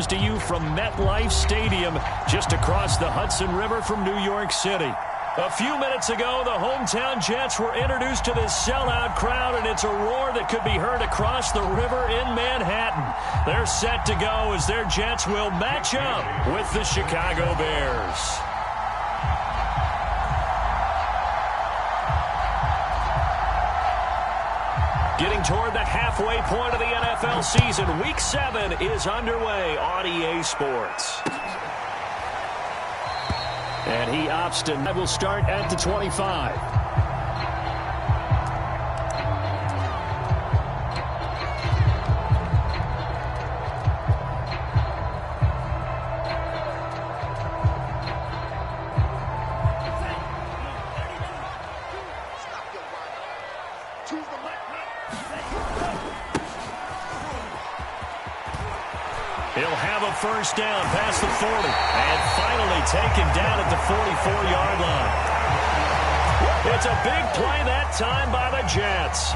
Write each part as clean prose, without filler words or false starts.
comes to you from MetLife Stadium, just across the Hudson River from New York City. A few minutes ago, the hometown Jets were introduced to this sellout crowd, and it's a roar that could be heard across the river in Manhattan. They're set to go as their Jets will match up with the Chicago Bears. Getting toward the halfway point of the NFL season, Week 7 is underway on EA Sports. And he opts to will start at the 25. He'll have a first down past the 40 and finally taken down at the 44-yard line. It's a big play that time by the Jets.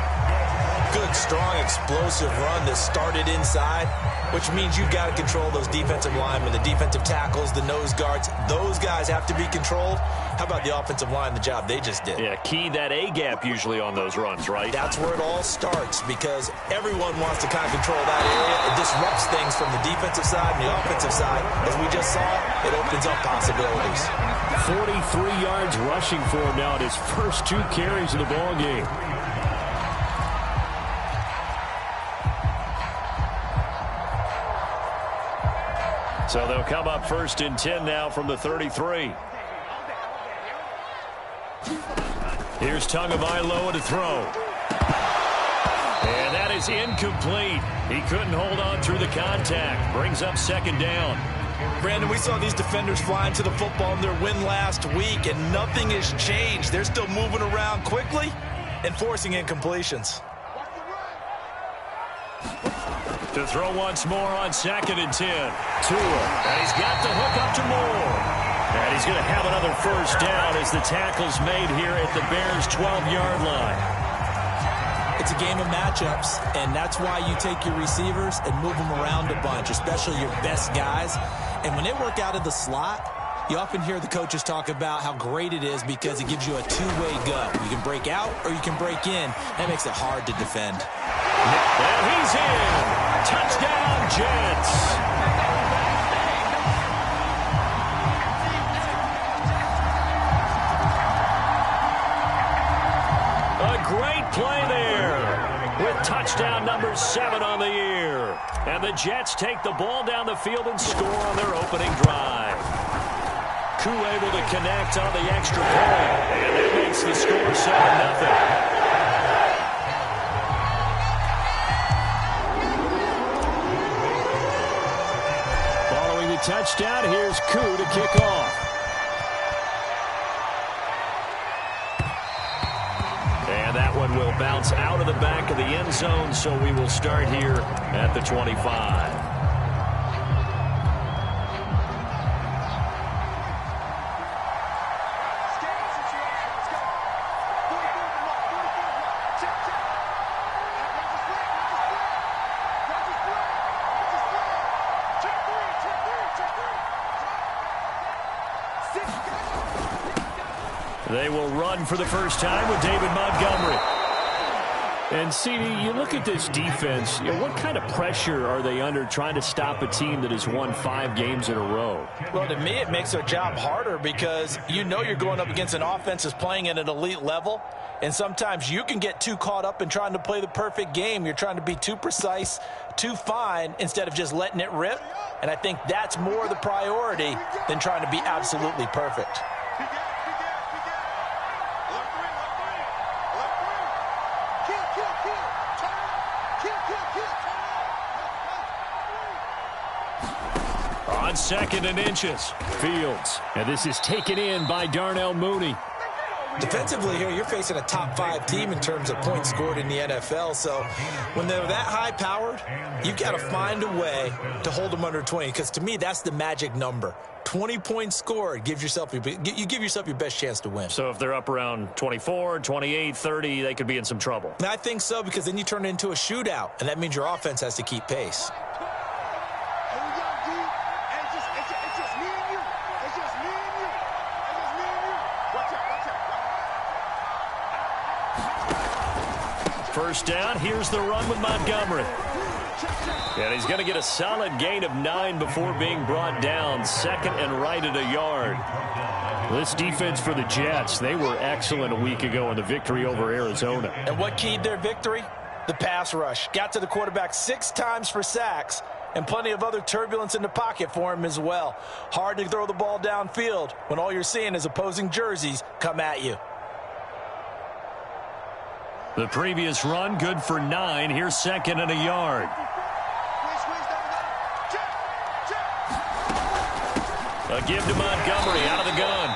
Good, strong, explosive run that started inside, which means you've got to control those defensive linemen, the defensive tackles, the nose guards. Those guys have to be controlled. How about the offensive line, the job they just did? Yeah, key that A-gap usually on those runs, right? That's where it all starts because everyone wants to kind of control that area. It disrupts things from the defensive side and the offensive side. As we just saw, it opens up possibilities. 43 yards rushing for him now at his first 2 carries of the ball game. So they'll come up first and 10 now from the 33. Here's Tagovailoa to throw. And that is incomplete. He couldn't hold on through the contact. Brings up second down. Brandon, we saw these defenders flying to the football in their win last week, and nothing has changed. They're still moving around quickly and forcing incompletions. To throw once more on second and 10. Tua. And he's got the hook up to Moore. And he's going to have another first down as the tackle's made here at the Bears' 12-yard line. It's a game of matchups, and that's why you take your receivers and move them around a bunch, especially your best guys. And when they work out of the slot, you often hear the coaches talk about how great it is because it gives you a two-way go. You can break out or you can break in. That makes it hard to defend. And he's in. Touchdown, Jets. Great play there with touchdown number 7 on the year. And the Jets take the ball down the field and score on their opening drive. Koo able to connect on the extra point. And that makes the score 7-0. Following the touchdown, here's Koo to kick off. And that one will bounce out of the back of the end zone, so we will start here at the 25. They will run for the first time with David Montgomery. And, CD, you look at this defense, what kind of pressure are they under trying to stop a team that has won 5 games in a row? Well, to me, it makes their job harder because you know you're going up against an offense that's playing at an elite level, and sometimes you can get too caught up in trying to play the perfect game. You're trying to be too precise, too fine, instead of just letting it rip, and I think that's more the priority than trying to be absolutely perfect. On second and inches, Fields. And this is taken in by Darnell Mooney. Defensively here, you're facing a top 5 team in terms of points scored in the NFL. So when they're that high-powered, you've got to find a way to hold them under 20. Because to me, that's the magic number. 20 points scored gives yourself you give yourself your best chance to win. So if they're up around 24, 28, 30, they could be in some trouble. And I think so, because then you turn it into a shootout, and that means your offense has to keep pace. first down. Here's the run with Montgomery. And he's going to get a solid gain of 9 before being brought down. Second and right at a yard. This defense for the Jets, they were excellent a week ago in the victory over Arizona. And what keyed their victory? The pass rush. Got to the quarterback 6 times for sacks, and plenty of other turbulence in the pocket for him as well. Hard to throw the ball downfield when all you're seeing is opposing jerseys come at you. The previous run, good for 9. Here's second and a yard. A give to Montgomery out of the gun.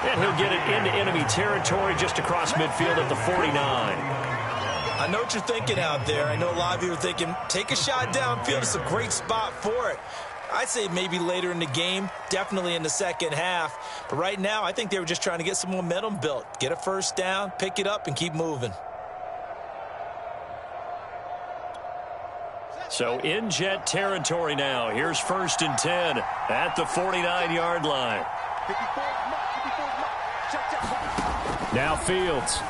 And he'll get it into enemy territory just across midfield at the 49. I know what you're thinking out there. I know a lot of you are thinking, take a shot downfield. It's a great spot for it. I'd say maybe later in the game, definitely in the second half. But right now, I think they were just trying to get some momentum built. Get a first down, pick it up, and keep moving. So in Jet territory now. Here's first and 10 at the 49-yard line. Now Fields.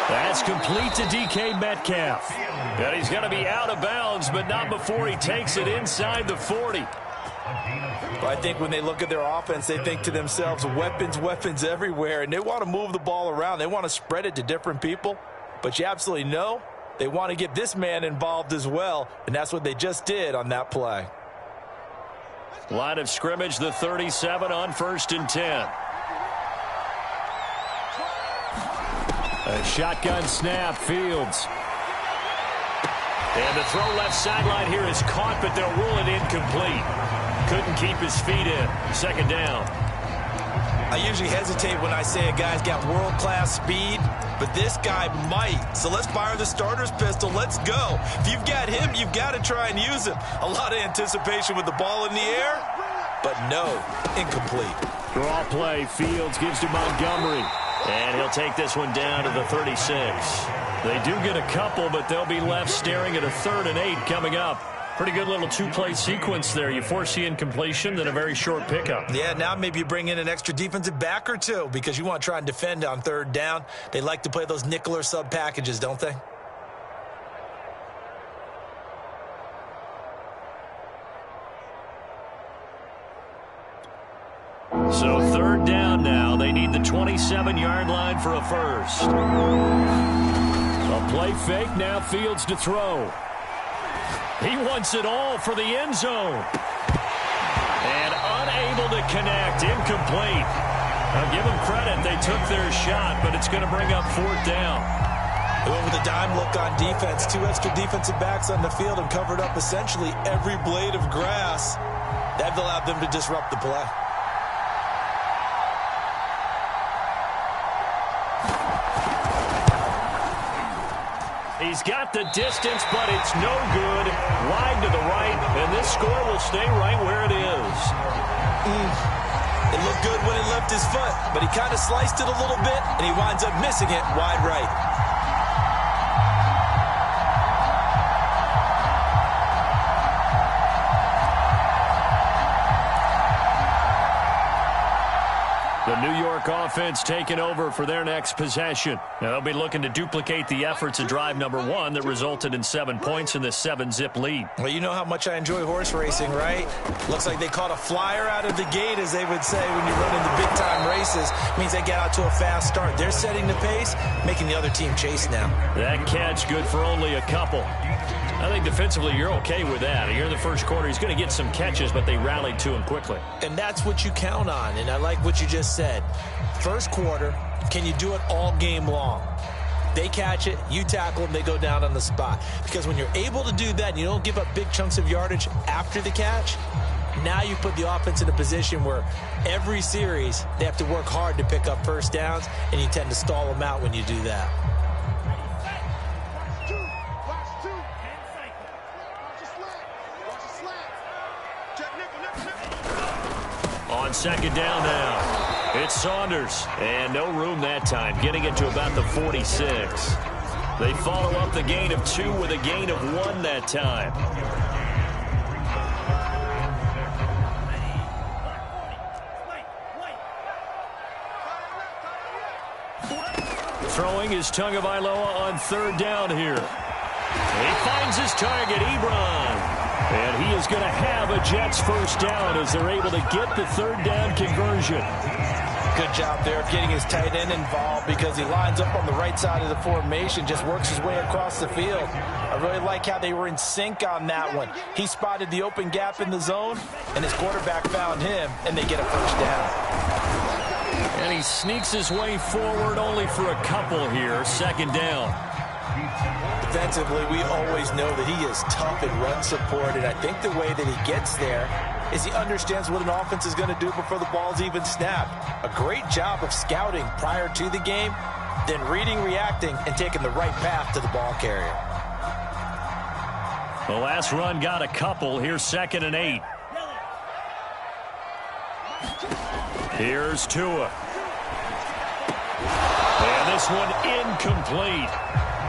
That's complete to DK Metcalf. And he's going to be out of bounds, but not before he takes it inside the 40. Well, I think when they look at their offense, they think to themselves, weapons, weapons everywhere, and they want to move the ball around. They want to spread it to different people, but you absolutely know they want to get this man involved as well, and that's what they just did on that play. Line of scrimmage, the 37 on first and 10. A shotgun snap, Fields. And the throw left sideline here is caught, but they'll rule it incomplete. Couldn't keep his feet in. Second down. I usually hesitate when I say a guy's got world-class speed, but this guy might. So let's fire the starter's pistol. Let's go. If you've got him, you've got to try and use him. A lot of anticipation with the ball in the air, but no, incomplete. Draw play, Fields gives to Montgomery. And he'll take this one down to the 36. They do get a couple, but they'll be left staring at a 3rd and 8 coming up. Pretty good little 2-play sequence there. You force the incompletion, then a very short pickup. Yeah, now maybe you bring in an extra defensive back or two because you want to try and defend on 3rd down. They like to play those nickel or sub packages, don't they? So 3rd down now. They need the 27-yard line for a first. A play fake, now Fields to throw. He wants it all for the end zone. And unable to connect, incomplete. I'll give them credit, they took their shot, but it's going to bring up 4th down. With a dime look on defense, 2 extra defensive backs on the field and covered up essentially every blade of grass. That allowed them to disrupt the play. He's got the distance, but it's no good. Wide to the right, and this score will stay right where it is. It looked good when he left his foot, but he kind of sliced it a little bit, and he winds up missing it wide right. The New York offense taking over for their next possession. Now they'll be looking to duplicate the efforts of drive number 1 that resulted in 7 points in this 7-zip lead. Well, you know how much I enjoy horse racing, right? Looks like they caught a flyer out of the gate, as they would say when you run into big-time races. Means they get out to a fast start. They're setting the pace, making the other team chase now. That catch good for only a couple. I think defensively you're okay with that. Here in the first quarter, he's going to get some catches, but they rallied to him quickly. And that's what you count on, and I like what you just said. First quarter, can you do it all game long? They catch it, you tackle them, they go down on the spot. Because when you're able to do that and you don't give up big chunks of yardage after the catch, now you put the offense in a position where every series they have to work hard to pick up first downs, and you tend to stall them out when you do that. On second down now, it's Saunders, and no room that time, getting it to about the 46. They follow up the gain of 2 with a gain of 1 that time. Throwing is Tagovailoa on third down here. He finds his target, Ebron. And he is going to have a Jets first down as they're able to get the third down conversion. Good job there of getting his tight end involved because he lines up on the right side of the formation, just works his way across the field. I really like how they were in sync on that one. He spotted the open gap in the zone, and his quarterback found him, and they get a first down. And he sneaks his way forward only for a couple here, second down. Defensively, we always know that he is tough in run support, and I think the way that he gets there is he understands what an offense is going to do before the ball's even snapped. A great job of scouting prior to the game, then reading, reacting, and taking the right path to the ball carrier. The last run got a couple. Here's 2nd and 8. Here's Tua. And this one incomplete.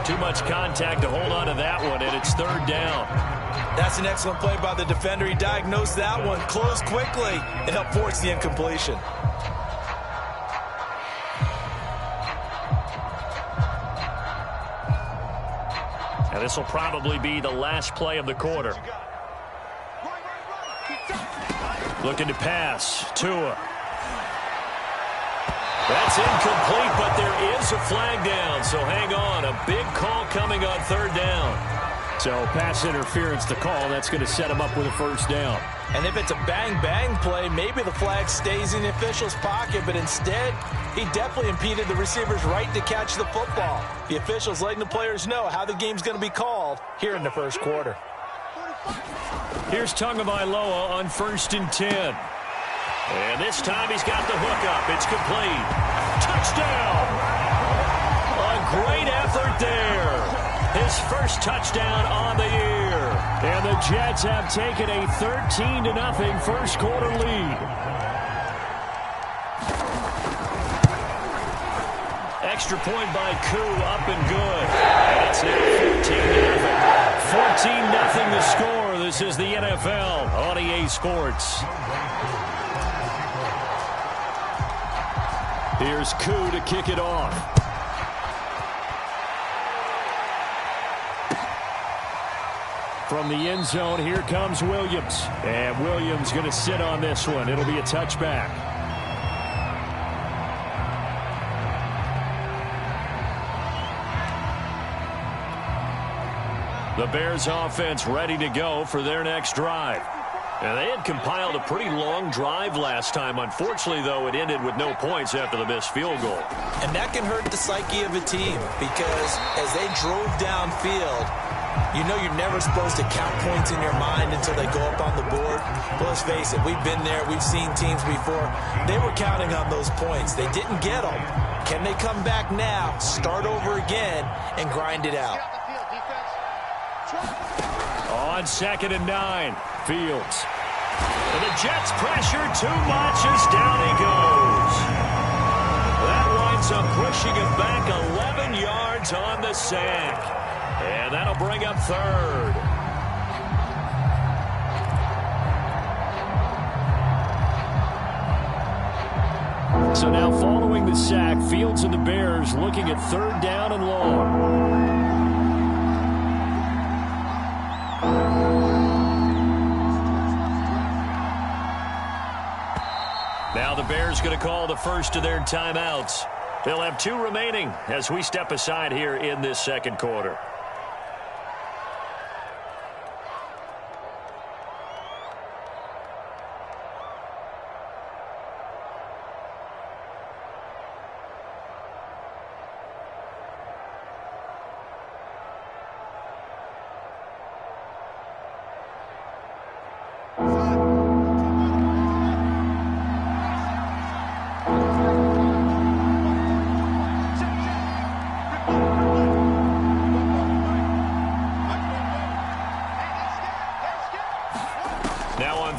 Too much contact to hold on to that one, and it's third down. That's an excellent play by the defender. He diagnosed that one, closed quickly, and helped force the incompletion. And this will probably be the last play of the quarter. Looking to pass. Tua. That's incomplete, but there is a flag down, so hang on. A big call coming on third down. So pass interference to call. That's going to set him up with a first down. And if it's a bang-bang play, maybe the flag stays in the official's pocket, but instead, he definitely impeded the receiver's right to catch the football. The official's letting the players know how the game's going to be called here in the first quarter. Here's Tagovailoa on 1st and 10. And this time he's got the hook up. It's complete. Touchdown! A great effort there. His first touchdown on the year. And the Jets have taken a 13-0 first quarter lead. Extra point by Koo, up and good. And it's now 14-0. 14-0 the score. This is the NFL on EA Sports. Here's Koo to kick it off. From the end zone, here comes Williams. And Williams going to sit on this one. It'll be a touchback. The Bears offense ready to go for their next drive. And they had compiled a pretty long drive last time. Unfortunately, though, it ended with no points after the missed field goal. And that can hurt the psyche of a team because as they drove downfield, you know you're never supposed to count points in your mind until they go up on the board. But let's face it, we've been there. We've seen teams before. They were counting on those points. They didn't get them. Can they come back now, start over again, and grind it out? On 2nd and 9. Fields. And the Jets pressure too much as down he goes. That winds up pushing him back 11 yards on the sack. And that'll bring up third. So now following the sack, Fields and the Bears looking at third down and long. Now the Bears going to call the first of their timeouts. They'll have 2 remaining as we step aside here in this second quarter.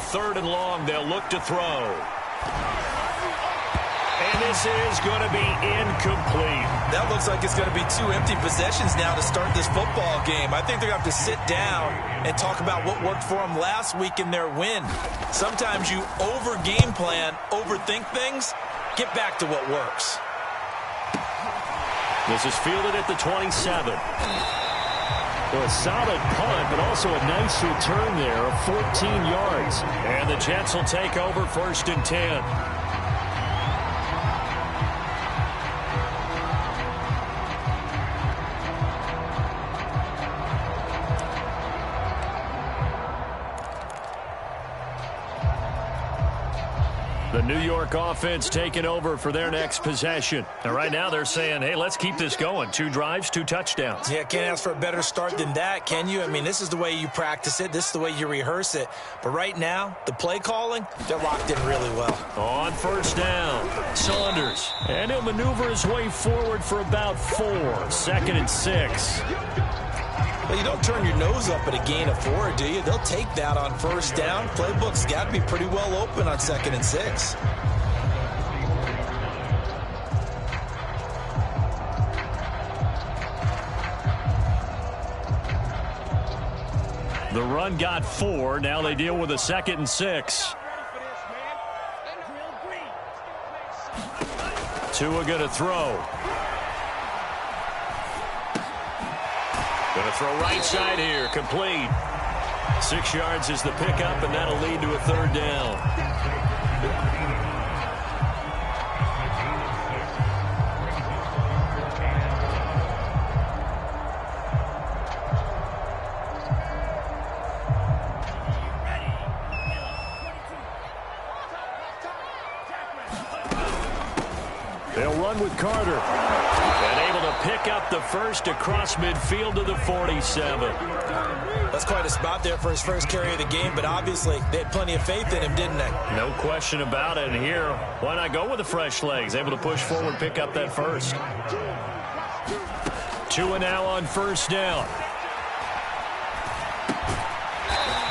Third and long, they'll look to throw. And this is going to be incomplete. That looks like it's going to be 2 empty possessions now to start this football game. I think they're going to have to sit down and talk about what worked for them last week in their win. Sometimes you over-game plan, overthink things, get back to what works. This is fielded at the 27. Well, a solid punt, but also a nice return there of 14 yards. And the Jets will take over 1st and 10. The New York offense taking over for their next possession. And right now they're saying, hey, let's keep this going. 2 drives, 2 touchdowns. Yeah, can't ask for a better start than that, can you? I mean, this is the way you practice it. This is the way you rehearse it. But right now, the play calling, they're locked in really well. On 1st down, Saunders. And he'll maneuver his way forward for about 4. 2nd and 6. Well, you don't turn your nose up at a gain of 4, do you? They'll take that on 1st down. Playbook's got to be pretty well open on 2nd and 6. The run got 4. Now they deal with a 2nd and 6. Tua going to throw. Going to throw right side here. Complete. 6 yards is the pickup, and that'll lead to a 3rd down. They'll run with Carter. And able to pick up the first across midfield to the 47. That's quite a spot there for his first carry of the game, but obviously they had plenty of faith in him, didn't they? No question about it. And here, why not go with the fresh legs? Able to push forward, pick up that first. Tua now on 1st down.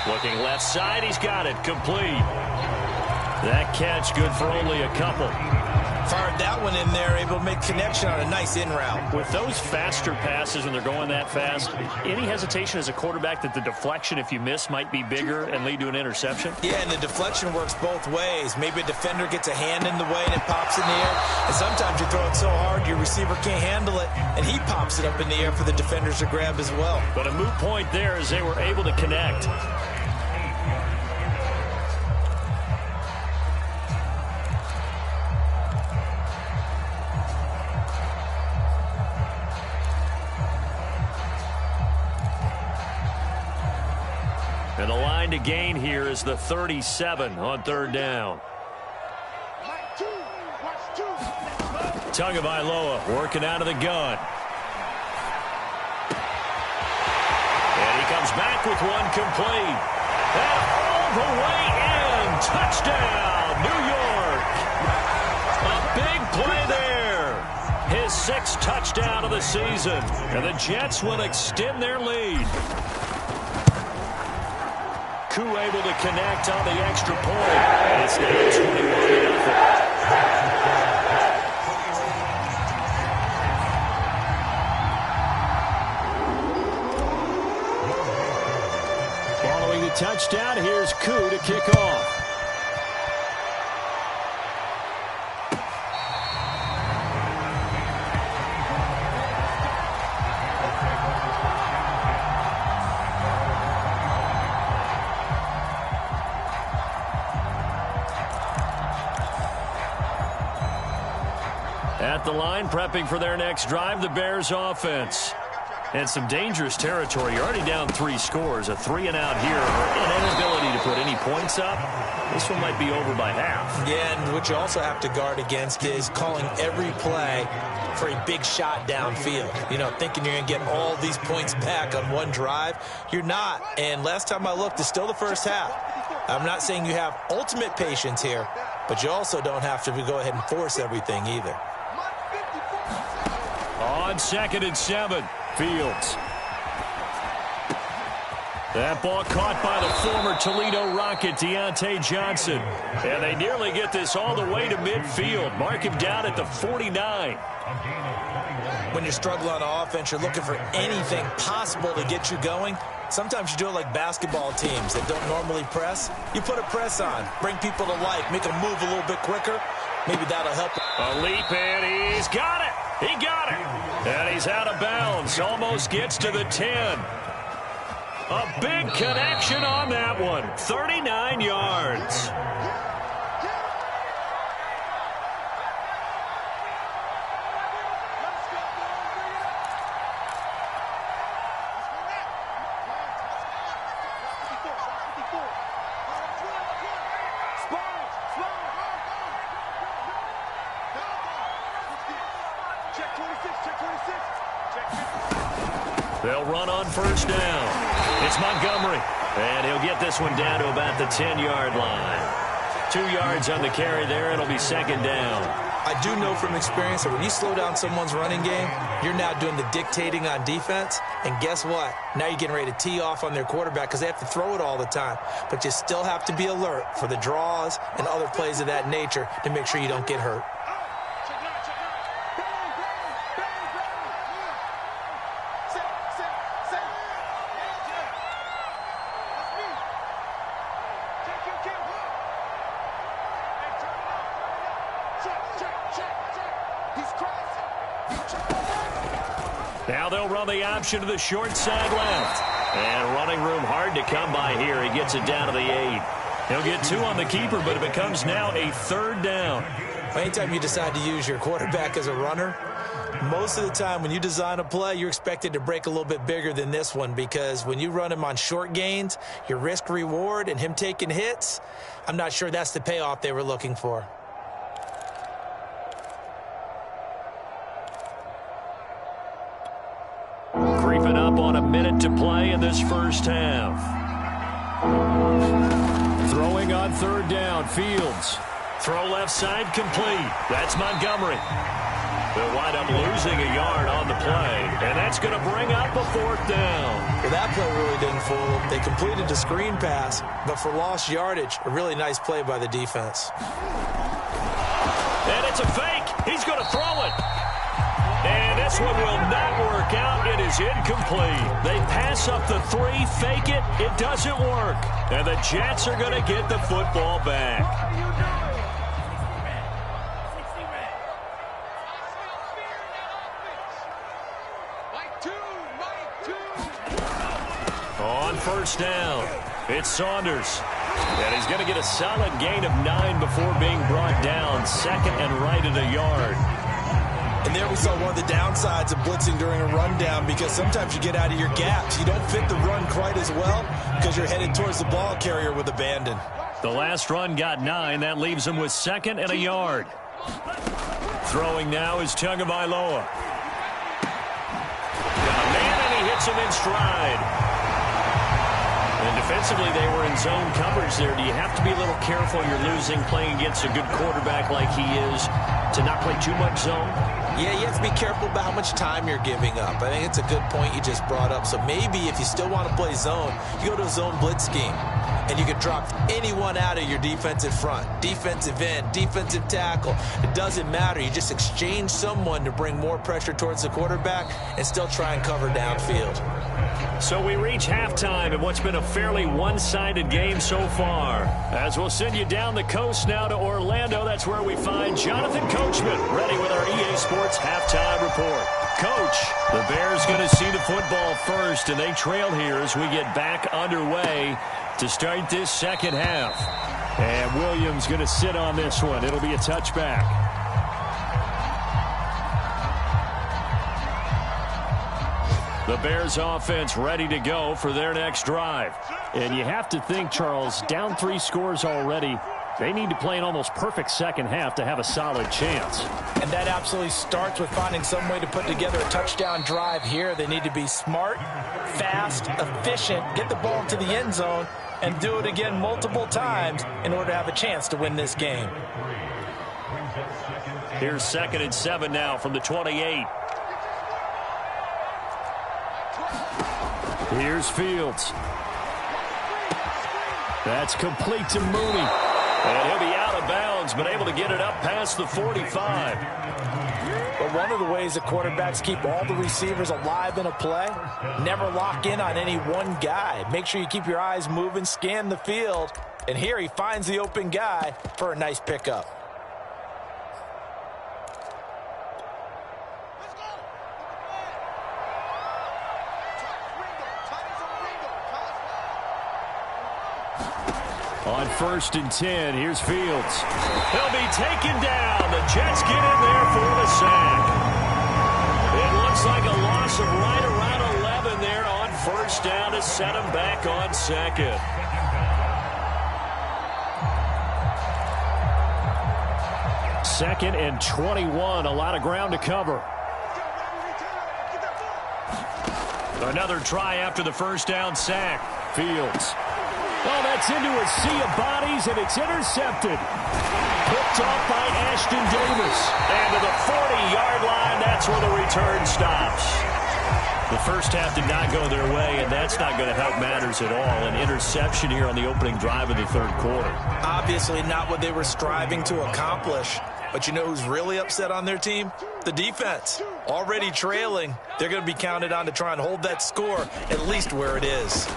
Looking left side, he's got it. Complete. That catch good for only a couple. Fired that one in there, able to make connection on a nice in route. With those faster passes when they're going that fast, any hesitation as a quarterback that the deflection, if you miss, might be bigger and lead to an interception? Yeah, and the deflection works both ways. Maybe a defender gets a hand in the way and it pops in the air. And sometimes you throw it so hard your receiver can't handle it, and he pops it up in the air for the defenders to grab as well. But a moot point there as they were able to connect. And the line to gain here is the 37 on 3rd down. Tagovailoa working out of the gun. And he comes back with one complete. And all the way in. Touchdown, New York. A big play there. His 6th touchdown of the season. And the Jets will extend their lead. Able to connect on the extra point. And it's now 21-0. Following the touchdown, here's Koo to kick off. At the line, prepping for their next drive, the Bears offense. And some dangerous territory. You're already down 3 scores. A 3-and-out here, or an inability to put any points up. This one might be over by half. Yeah, and what you also have to guard against is calling every play for a big shot downfield. You know, thinking you're going to get all these points back on one drive. You're not. And last time I looked, it's still the first half. I'm not saying you have ultimate patience here, but you also don't have to go ahead and force everything either. On 2nd and 7, Fields. That ball caught by the former Toledo Rocket, Deontay Johnson. And they nearly get this all the way to midfield. Mark him down at the 49. When you struggle on offense, you're looking for anything possible to get you going. Sometimes you do it like basketball teams that don't normally press. You put a press on, bring people to life, make them move a little bit quicker. Maybe that'll help. A leap, and he's got it. He got it. And he's out of bounds. Almost gets to the 10. A big connection on that one. 39 yards. They'll run on first down. It's Montgomery. And he'll get this one down to about the 10-yard line. 2 yards on the carry there. It'll be second down. I do know from experience that when you slow down someone's running game, you're now doing the dictating on defense. And guess what? Now you're getting ready to tee off on their quarterback because they have to throw it all the time. But you still have to be alert for the draws and other plays of that nature to make sure you don't get hurt. Now they'll run the option to the short side left. And running room hard to come by here. He gets it down to the 8. He'll get 2 on the keeper, but it becomes now a third down. Anytime you decide to use your quarterback as a runner, most of the time when you design a play, you're expected to break a little bit bigger than this one because when you run him on short gains, your risk-reward and him taking hits, I'm not sure that's the payoff they were looking for. Creeping up on a minute to play in this first half. Throwing on third down, Fields. Throw left side complete. That's Montgomery. They'll wind up losing a yard on the play, and that's going to bring up a fourth down. Well, that play really didn't fool them. They completed the screen pass, but for lost yardage, a really nice play by the defense. And it's a fake. He's going to throw it. And this one will not work out. It is incomplete. They pass up the 3, fake it. It doesn't work. And the Jets are going to get the football back. On first down, it's Saunders. And he's going to get a solid gain of 9 before being brought down. Second and right at a yard. And there we saw one of the downsides of blitzing during a rundown because sometimes you get out of your gaps. You don't fit the run quite as well because you're headed towards the ball carrier with abandon. The last run got 9. That leaves him with second and a yard. Throwing now is Tagovailoa. Got a man and he hits him in stride. And defensively, they were in zone coverage there. Do you have to be a little careful? You're losing playing against a good quarterback like he is to not play too much zone? Yeah, you have to be careful about how much time you're giving up. I think it's a good point you just brought up. So maybe if you still want to play zone, you go to a zone blitz scheme. And you can drop anyone out of your defensive front, defensive end, defensive tackle. It doesn't matter. You just exchange someone to bring more pressure towards the quarterback and still try and cover downfield. So we reach halftime in what's been a fairly one-sided game so far. As we'll send you down the coast now to Orlando, that's where we find Jonathan Coachman, ready with our EA Sports Halftime Report. Coach, the Bears going to see the football first, and they trail here as we get back underway to start this second half. And Williams going to sit on this one. It'll be a touchback. The Bears offense ready to go for their next drive. And you have to think, Charles, down 3 scores already. They need to play an almost perfect second half to have a solid chance. And that absolutely starts with finding some way to put together a touchdown drive here. They need to be smart, fast, efficient, get the ball into the end zone, and do it again multiple times in order to have a chance to win this game. Here's 2nd and 7 now from the 28. Here's Fields. That's complete to Mooney. And he'll be out of bounds, but able to get it up past the 45. But one of the ways that quarterbacks keep all the receivers alive in a play, never lock in on any one guy. Make sure you keep your eyes moving, scan the field. And here he finds the open guy for a nice pickup. On 1st and 10, here's Fields. He'll be taken down. The Jets get in there for the sack. It looks like a loss of right around 11 there on 1st down to set him back on 2nd. Second and 21, a lot of ground to cover. Another try after the 1st down sack. Fields. Well, that's into a sea of bodies, and it's intercepted. Picked off by Ashton Davis. And to the 40-yard line, that's where the return stops. The first half did not go their way, and that's not going to help matters at all. An interception here on the opening drive of the 3rd quarter. Obviously not what they were striving to accomplish. But you know who's really upset on their team? The defense. Already trailing. They're going to be counted on to try and hold that score at least where it is.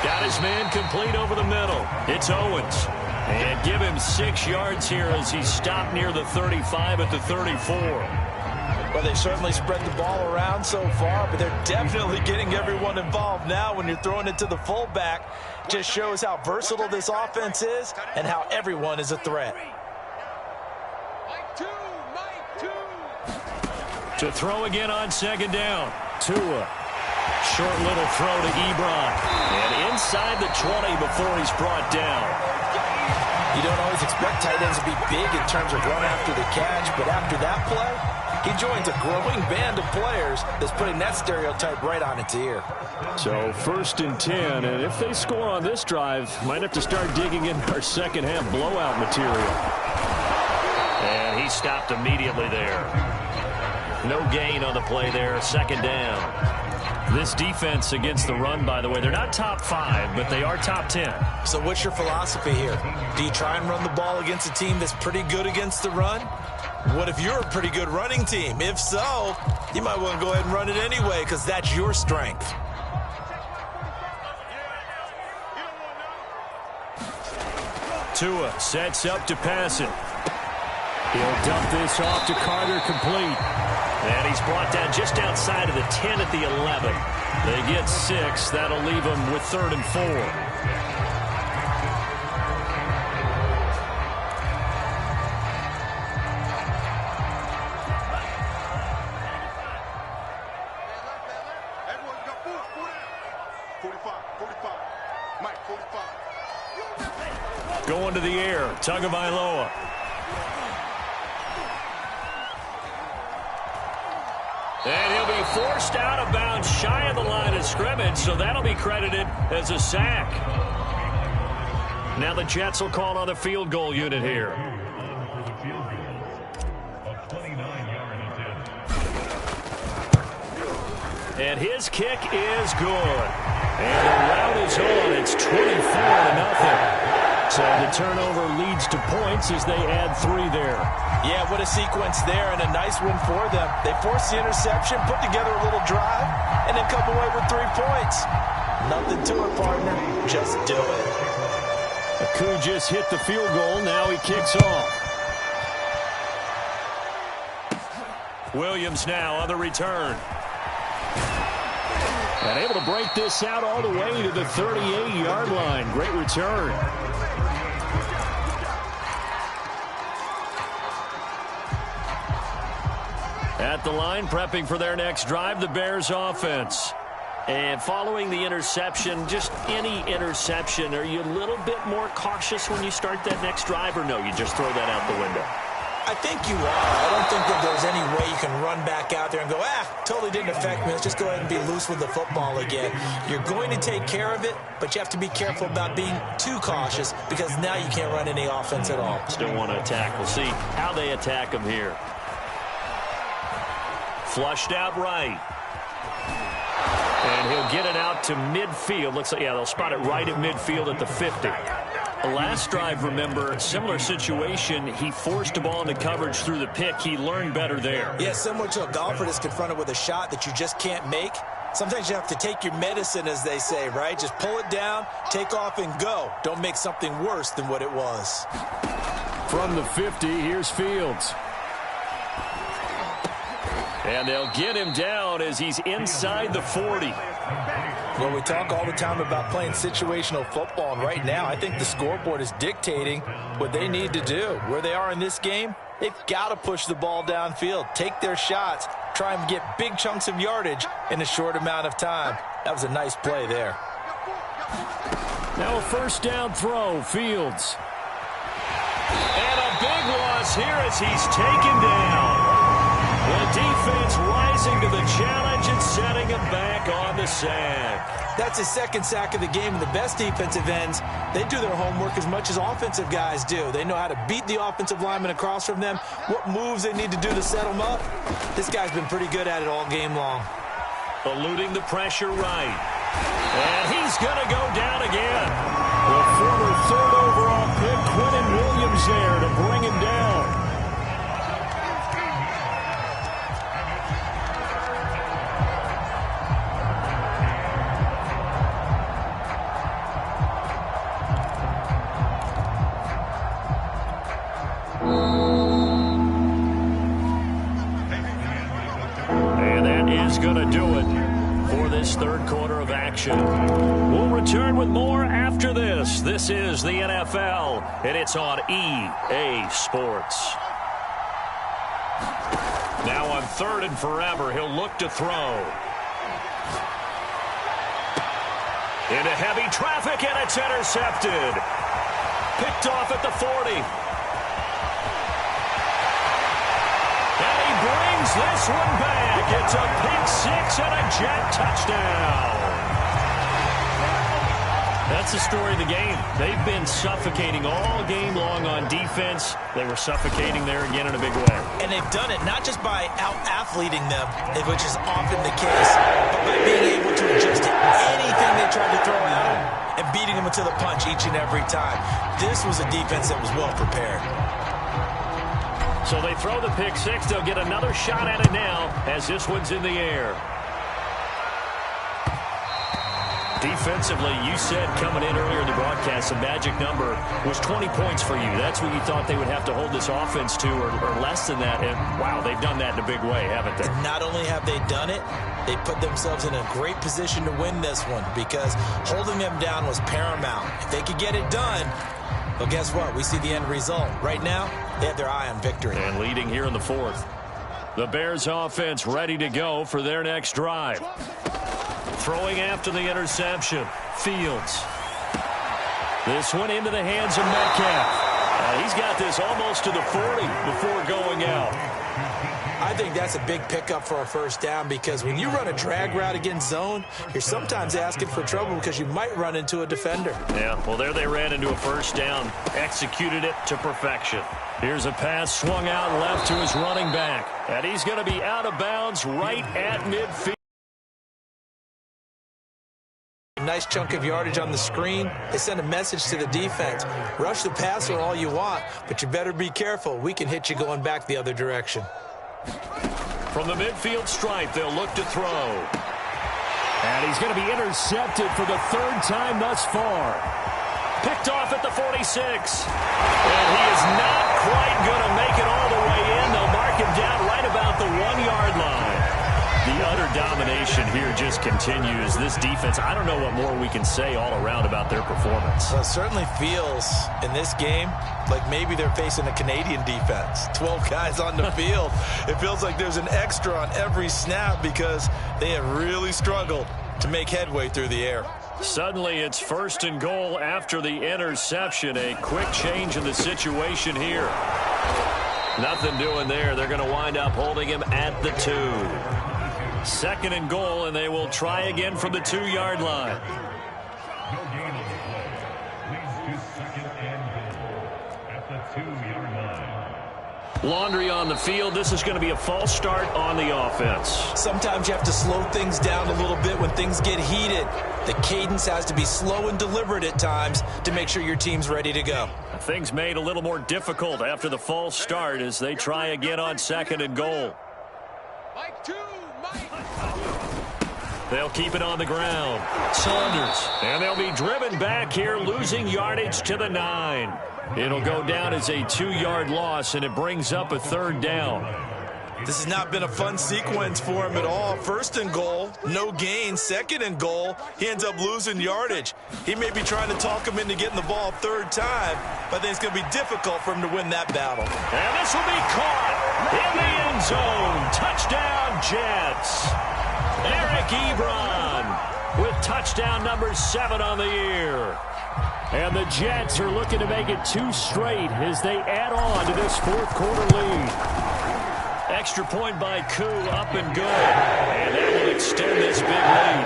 Got his man complete over the middle. It's Owens. And give him 6 yards here as he's stopped near the 35 at the 34. Well, they certainly spread the ball around so far, but they're definitely getting everyone involved now when you're throwing it to the fullback. Just shows how versatile this offense is and how everyone is a threat. To throw again on 2nd down. Tua. Short little throw to Ebron. And inside the 20 before he's brought down. You don't always expect tight ends to be big in terms of run after the catch, but after that play, he joins a growing band of players that's putting that stereotype right on its ear. So 1st and 10, and if they score on this drive, might have to start digging in our second half blowout material. And he stopped immediately there. No gain on the play there, 2nd down. This defense against the run, by the way, they're not top 5, but they are top 10. So what's your philosophy here? Do you try and run the ball against a team that's pretty good against the run? What if you're a pretty good running team? If so, you might want to go ahead and run it anyway because that's your strength. Tua sets up to pass it. He'll dump this off to Carter, complete. And he's brought down just outside of the 10 at the 11. They get 6. That'll leave them with 3rd and 4. Going to the air, Tagovailoa. And he'll be forced out of bounds shy of the line of scrimmage, so that'll be credited as a sack. Now the Jets will call on a field goal unit here. And his kick is good. And the route is on. It's 24-0. So the turnover leads to points as they add 3 there. Yeah, what a sequence there, and a nice one for them. They forced the interception, put together a little drive, and then come away with 3 points. Nothing to it, partner. Just do it. Aku just hit the field goal. Now he kicks off. Williams now on the return. And able to break this out all the way to the 38-yard line. Great return. At the line, prepping for their next drive, the Bears offense. And following the interception, just any interception, are you a little bit more cautious when you start that next drive, or no, you just throw that out the window? I think you are. I don't think that there's any way you can run back out there and go, totally didn't affect me. Let's just go ahead and be loose with the football again. You're going to take care of it, but you have to be careful about being too cautious because now you can't run any offense at all. Still want to attack. We'll see how they attack them here. Flushed out right. And he'll get it out to midfield. Looks like, they'll spot it right at midfield at the 50. The last drive, remember, similar situation. He forced a ball into coverage through the pick. He learned better there. Yeah, similar to a golfer that's confronted with a shot that you just can't make. Sometimes you have to take your medicine, as they say, right? Just pull it down, take off, and go. Don't make something worse than what it was. From the 50, here's Fields. And they'll get him down as he's inside the 40. Well, we talk all the time about playing situational football, and right now I think the scoreboard is dictating what they need to do. Where they are in this game, they've got to push the ball downfield, take their shots, try and get big chunks of yardage in a short amount of time. That was a nice play there. Now a first down throw, Fields. And a big loss here as he's taken down. The defense rising to the challenge and setting him back on the sack. That's his second sack of the game, and the best defensive ends, they do their homework as much as offensive guys do. They know how to beat the offensive lineman across from them, what moves they need to do to set them up. This guy's been pretty good at it all game long. Eluding the pressure right. And he's going to go down again. The former third overall pick, Quentin Williams, there to bring him down. Going to do it for this third quarter of action. We'll return with more after this. This is the NFL, and it's on EA Sports. Now on third and forever, he'll look to throw. Into heavy traffic, and it's intercepted. Picked off at the 40. Brings this one back. It's a pick six and a jet touchdown. That's the story of the game. They've been suffocating all game long on defense. They were suffocating there again in a big way. And they've done it not just by out-athleting them, which is often the case, but by being able to adjust to anything they tried to throw at them and beating them to the punch each and every time. This was a defense that was well prepared. So they throw the pick six. They'll get another shot at it now as this one's in the air. Defensively, you said coming in earlier in the broadcast, the magic number was 20 points for you. That's what you thought they would have to hold this offense to, or less than that. And, wow, they've done that in a big way, haven't they? And not only have they done it, they put themselves in a great position to win this one because holding them down was paramount. If they could get it done, well, guess what? We see the end result. Right now, they have their eye on victory. And leading here in the fourth. The Bears offense ready to go for their next drive. Throwing after the interception. Fields. This one into the hands of Metcalf. He's got this almost to the 40 before going out. I think that's a big pickup for a first down because when you run a drag route against zone, you're sometimes asking for trouble because you might run into a defender. Yeah, well, there they ran into a first down. Executed it to perfection. Here's a pass swung out left to his running back. And he's going to be out of bounds right at midfield. Nice chunk of yardage on the screen. They send a message to the defense. Rush the passer all you want, but you better be careful. We can hit you going back the other direction. From the midfield stripe, they'll look to throw. And he's going to be intercepted for the third time thus far. Picked off at the 46. And he is not quite going to make it all the way in. They'll mark him down right about the 1-yard line. The utter domination here just continues. This defense, I don't know what more we can say all around about their performance. Well, it certainly feels in this game like maybe they're facing a Canadian defense. 12 guys on the field. It feels like there's an extra on every snap because they have really struggled to make headway through the air. Suddenly it's first and goal after the interception. A quick change in the situation here. Nothing doing there. They're going to wind up holding him at the 2. Second and goal, and they will try again from the 2-yard line. Laundry on the field. This is going to be a false start on the offense. Sometimes you have to slow things down a little bit when things get heated. The cadence has to be slow and deliberate at times to make sure your team's ready to go. Things made a little more difficult after the false start as they try again on second and goal. They'll keep it on the ground. Saunders. And they'll be driven back here, losing yardage to the 9. It'll go down as a 2-yard loss, and it brings up a third down. This has not been a fun sequence for him at all. First and goal, no gain. Second and goal, he ends up losing yardage. He may be trying to talk him into getting the ball third time, but I think it's going to be difficult for him to win that battle. And this will be caught in the end zone. Touchdown, Jets. AEverett with touchdown number 7 on the year. And the Jets are looking to make it 2 straight as they add on to this fourth quarter lead. Extra point by Koo, up and good. And that will extend this big lead.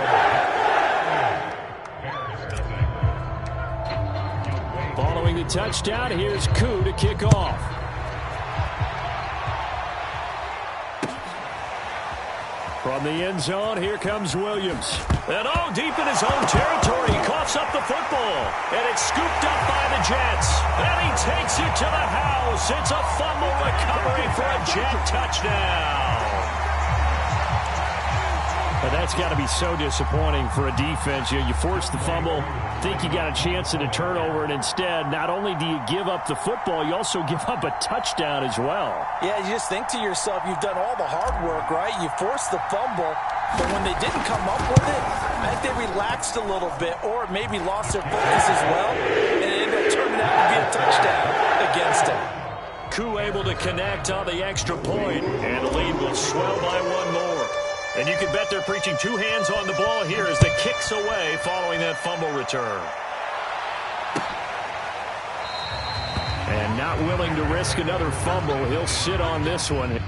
Following the touchdown, here's Koo to kick off. From the end zone, here comes Williams. And deep in his own territory, he coughs up the football. And it's scooped up by the Jets. And he takes it to the house. It's a fumble recovery for a Jet touchdown. But that's got to be so disappointing for a defense. You force the fumble, think you got a chance at a turnover, and instead, not only do you give up the football, you also give up a touchdown as well. Yeah, you just think to yourself, you've done all the hard work, right? You forced the fumble, but when they didn't come up with it, I think they relaxed a little bit or maybe lost their focus as well, and it ended up turning out to be a touchdown against them. Koo able to connect on the extra point, and the lead will swell by 1 more. And you can bet they're preaching 2 hands on the ball here as the kick's away following that fumble return. And not willing to risk another fumble, he'll sit on this one.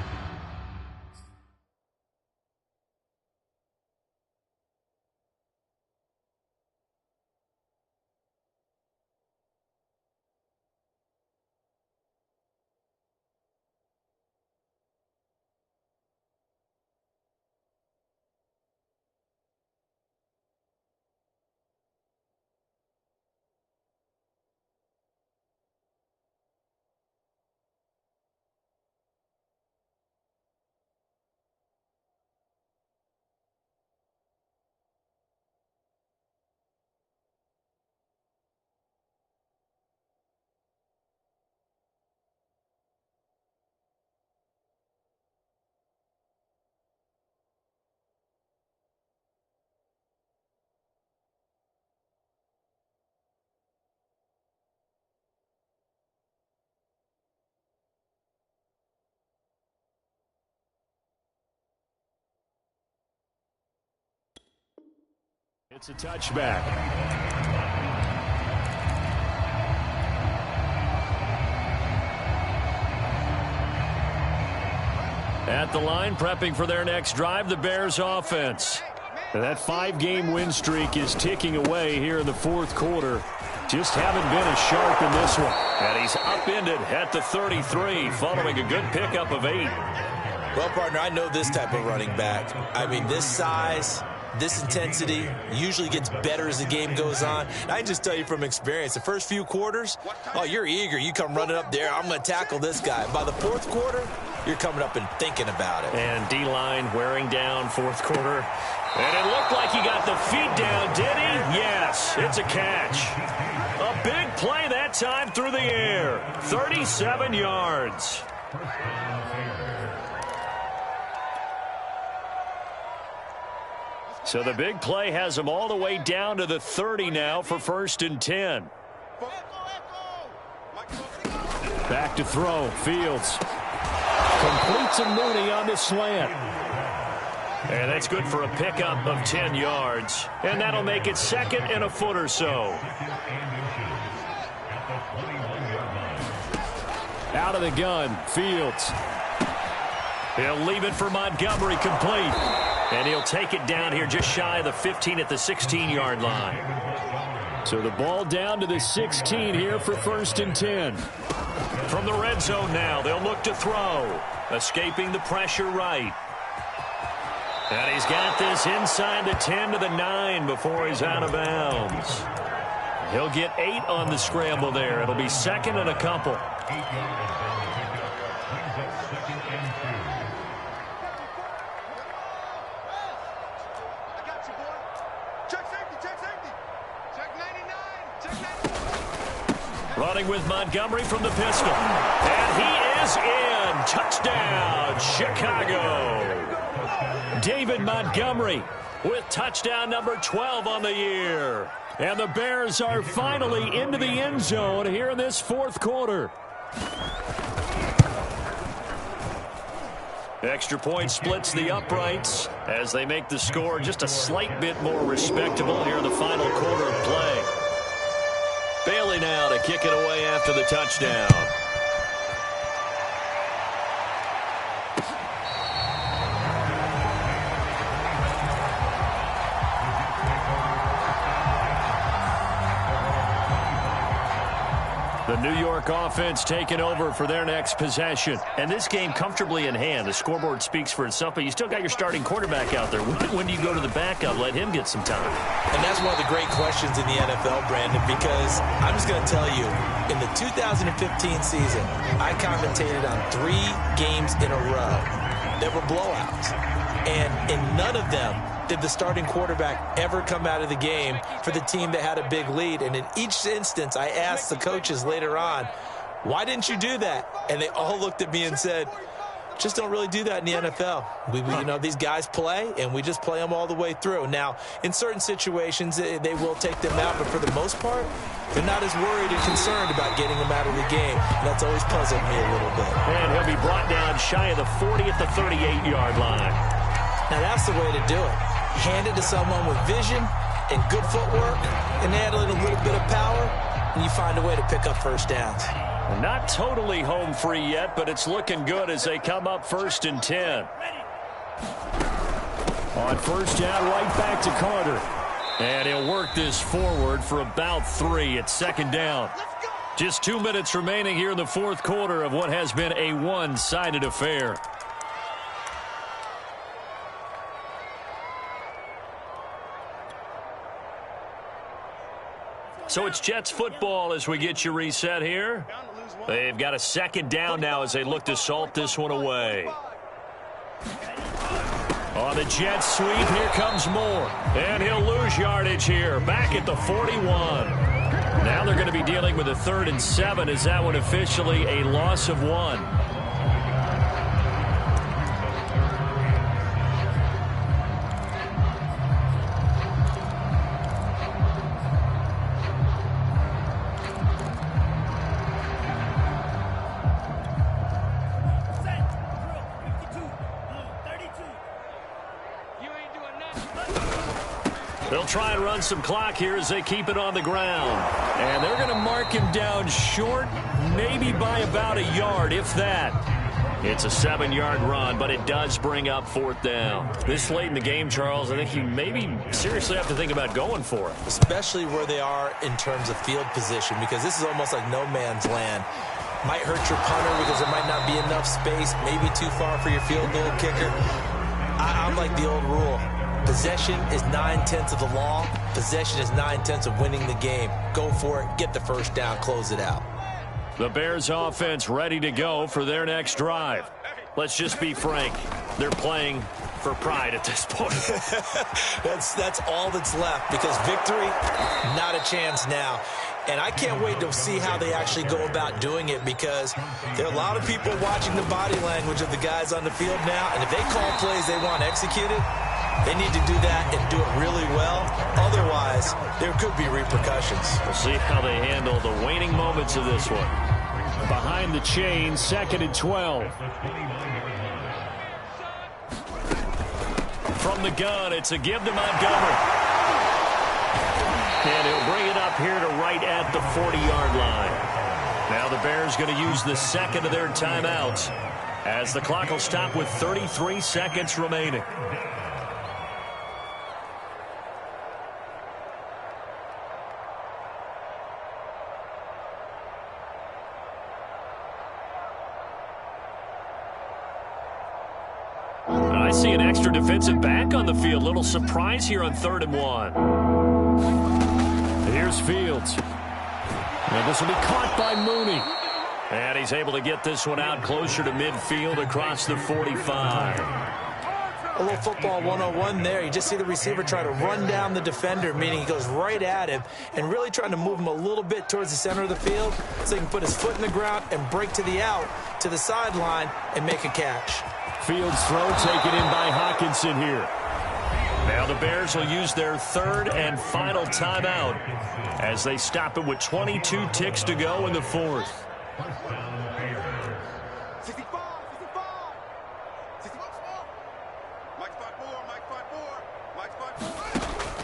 It's a touchback. At the line, prepping for their next drive, the Bears offense. And that 5-game win streak is ticking away here in the fourth quarter. Just haven't been as sharp in this one. And he's upended at the 33 following a good pickup of 8. Well, partner, I know this type of running back. I mean, this size, this intensity usually gets better as the game goes on. I can just tell you from experience, the first few quarters, you're eager. You come running up there, I'm going to tackle this guy. By the fourth quarter, you're coming up and thinking about it. And D-line wearing down fourth quarter. And it looked like he got the feet down, did he? Yes, it's a catch. A big play that time through the air. 37 yards. So the big play has him all the way down to the 30 now for 1st and 10. Back to throw. Fields completes a Mooney on the slant. And that's good for a pickup of 10 yards. And that'll make it 2nd and a foot or so. Out of the gun. Fields. He'll leave it for Montgomery, complete. And he'll take it down here just shy of the 15 at the 16-yard line. So the ball down to the 16 here for 1st and 10. From the red zone now, they'll look to throw. Escaping the pressure right. And he's got this inside the 10 to the 9 before he's out of bounds. He'll get 8 on the scramble there. It'll be 2nd and a couple. Running with Montgomery from the pistol. And he is in. run. Touchdown, Chicago. David Montgomery with touchdown number 12 on the year. And the Bears are finally into the end zone here in this fourth quarter. Extra point splits the uprights as they make the score just a slight bit more respectable here in the final quarter of play. Bailey now to kick it away after the touchdown. The New York offense taking over for their next possession. And this game comfortably in hand. The scoreboard speaks for itself, but you still got your starting quarterback out there. When do you go to the backup? Let him get some time. And that's one of the great questions in the NFL, Brandon, because I'm just going to tell you, in the 2015 season, I commentated on 3 games in a row. There were blowouts. And in none of them did the starting quarterback ever come out of the game for the team that had a big lead. And in each instance, I asked the coaches later on, why didn't you do that? And they all looked at me and said, just don't really do that in the NFL. You know, these guys play, and we just play them all the way through. Now, in certain situations, they will take them out, but for the most part, they're not as worried and concerned about getting them out of the game. And that's always puzzled me a little bit. And he'll be brought down shy of the 40 at the 38-yard line. Now, that's the way to do it. Hand it to someone with vision and good footwork, and add a little bit of power, and you find a way to pick up first downs. Not totally home free yet, but it's looking good as they come up 1st and 10. On first down, right back to Carter. And he'll work this forward for about 3 at 2nd down. Just 2 minutes remaining here in the fourth quarter of what has been a one-sided affair. So it's Jets football as we get you reset here. They've got a 2nd down now as they look to salt this one away. On the Jets sweep, here comes Moore. And he'll lose yardage here, back at the 41. Now they're going to be dealing with a 3rd and 7 as that one officially a loss of 1. They'll try and run some clock here as they keep it on the ground. And they're going to mark him down short, maybe by about a yard, if that. It's a 7-yard run, but it does bring up 4th down. This late in the game, Charles, I think you maybe seriously have to think about going for it. Especially where they are in terms of field position, because this is almost like no man's land. Might hurt your punter because there might not be enough space, maybe too far for your field goal kicker. I'm like the old rule. Possession is 9/10 of the law. Possession is 9/10 of winning the game. Go for it. Get the first down. Close it out. The Bears offense ready to go for their next drive. Let's just be frank. They're playing for pride at this point. That's all that's left, because victory, not a chance now. And I can't wait to see how they actually go about doing it, because there are a lot of people watching the body language of the guys on the field now. And if they call plays they want executed, they need to do that and do it really well. Otherwise, there could be repercussions. We'll see how they handle the waning moments of this one. Behind the chain, 2nd and 12. From the gun, it's a give to Montgomery. And he'll bring it up here to right at the 40-yard line. Now the Bears going to use the 2nd of their timeouts as the clock will stop with 33 seconds remaining. I see an extra defensive back on the field. Little surprise here on 3rd and 1. Here's Fields. And this will be caught by Mooney. And he's able to get this one out closer to midfield across the 45. A little football 101 there. You just see the receiver try to run down the defender, meaning he goes right at him and really trying to move him a little bit towards the center of the field so he can put his foot in the ground and break to the out, to the sideline, and make a catch. Fields throw taken in by Hawkinson here. Now the Bears will use their third and final timeout as they stop it with 22 ticks to go in the fourth.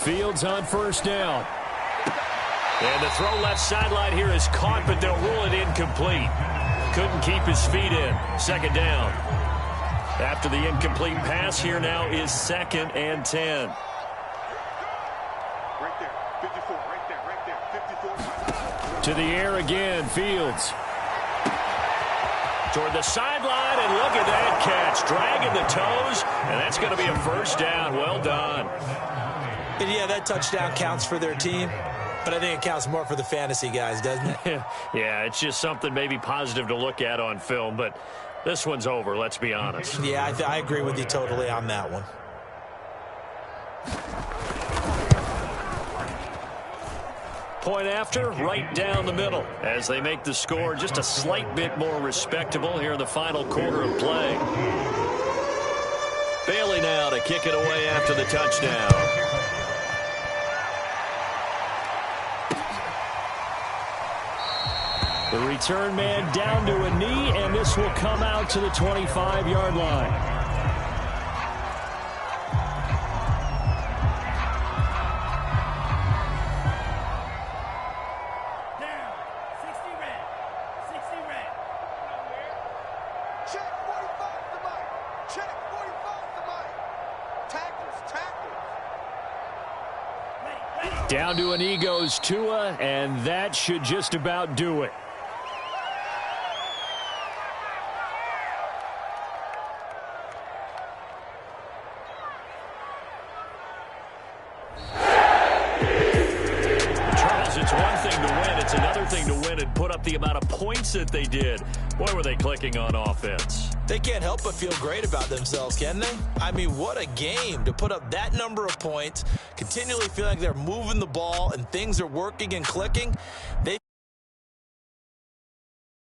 Fields on first down. And the throw left sideline here is caught, but they'll rule it incomplete. Couldn't keep his feet in. Second down. After the incomplete pass, here now is 2nd and 10. Right there, 54, right there, 54. To the air again, Fields. Toward the sideline, and look at that catch. Dragging the toes, and that's going to be a first down. Well done. And yeah, that touchdown counts for their team, but I think it counts more for the fantasy guys, doesn't it? Yeah, it's just something maybe positive to look at on film, but this one's over, let's be honest. Yeah, I agree with you totally on that one. Point after, right down the middle, as they make the score just a slight bit more respectable here in the final quarter of play. Bailey now to kick it away after the touchdown. The return man down to a knee, and this will come out to the 25-yard line. Down. 60 red. 60 red. Check 45 to Mike. Check 45 to Mike. Tackles. Down to a knee goes Tua, and that should just about do it. The amount of points that they did. Boy, were they clicking on offense. They can't help but feel great about themselves, can they? I mean, what a game to put up that number of points, continually feel like they're moving the ball and things are working and clicking. They